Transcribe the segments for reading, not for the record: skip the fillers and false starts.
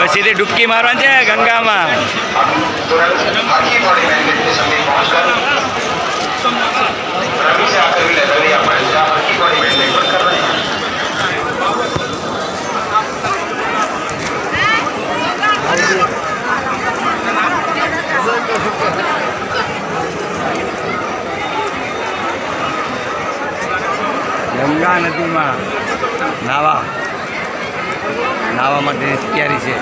હવે સીધી ડૂબકી મારવાની છે ગંગામાં. ગંગા નદીમાં નાવા માટેની તૈયારી છે.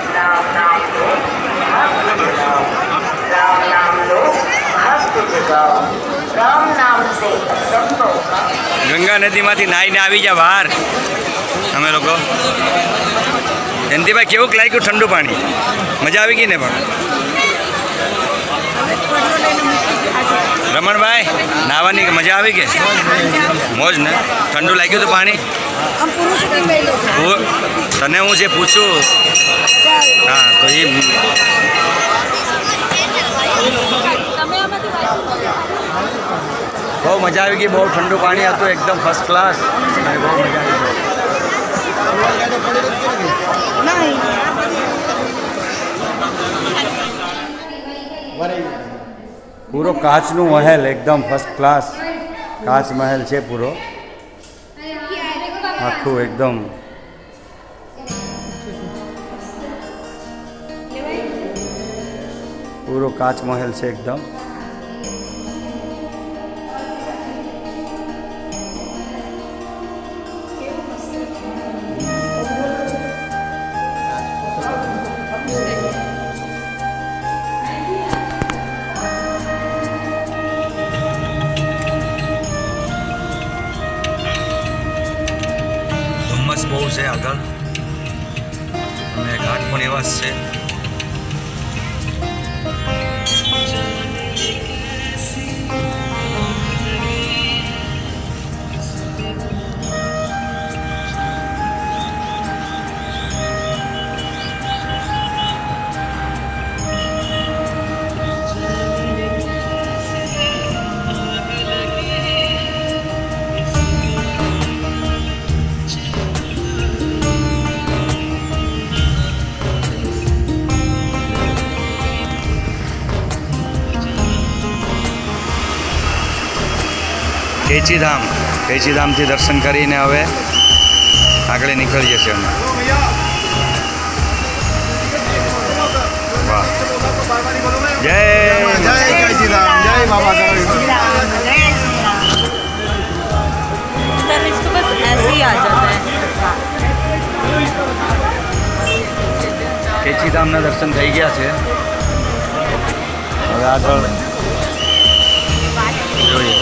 ગંગા નદીમાંથી નાહીને આવી જા બહાર અમે લોકો. જયંતિભાઈ કેવું લાગ્યું ઠંડુ પાણી? મજા આવી ગઈ ને? પણ રમણભાઈ નાવાની મજા આવી ગઈ? મોજ ને? ઠંડુ લાગ્યું હતું પાણી? તને હું જે પૂછું હા તો એ બહુ મજા આવી ગઈ. બહુ ઠંડુ પાણી હતું, એકદમ ફર્સ્ટ ક્લાસ. બહુ મજા આવી ગઈ. પૂરો કાચનું મહેલ, એકદમ ફર્સ્ટ ક્લાસ કાચ મહેલ છે પૂરો, આખું એકદમ. પૂરો કાચ મહેલ છે એકદમ. બહુ છે આગળ અને ઘાટ પણ એવા જ છે. કેચીધામથી દર્શન કરીને હવે આગળ નીકળીએ છીએ અમે. વાહ, જય કેચીધામ, જય બાબા. કેચીધામના દર્શન થઈ ગયા છે. હવે આગળ જોઈએ.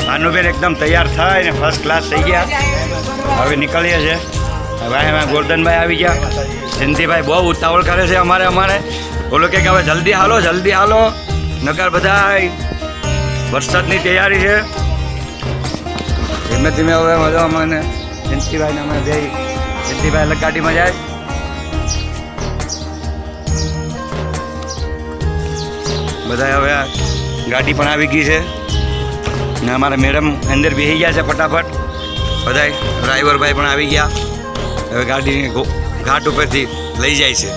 ભાનુબેન એકદમ તૈયાર થાય ને ફર્સ્ટ ક્લાસ થઈ ગયા. હવે નીકળીએ છીએ. ભાઈ અમે ગોરધનભાઈ આવી ગયા. જયંતિભાઈ બહુ ઉતાવળ કરે છે અમારે બોલો કે હવે જલ્દી હાલો નકર બધા વરસાદની તૈયારી છે. ધીમે ધીમે હવે મજા અમને જયંતિભાઈને અમે જઈ. જયંતિભાઈ અલગ ગાડીમાં જાય. બધા હવે ગાડી પણ આવી ગઈ છે ને અમારા મેડમ અંદર બેસી ગયા છે ફટાફટ. બધા ડ્રાઈવર ભાઈ પણ આવી ગયા. હવે ગાડીને ઘાટ ઉપરથી લઈ જાય છે.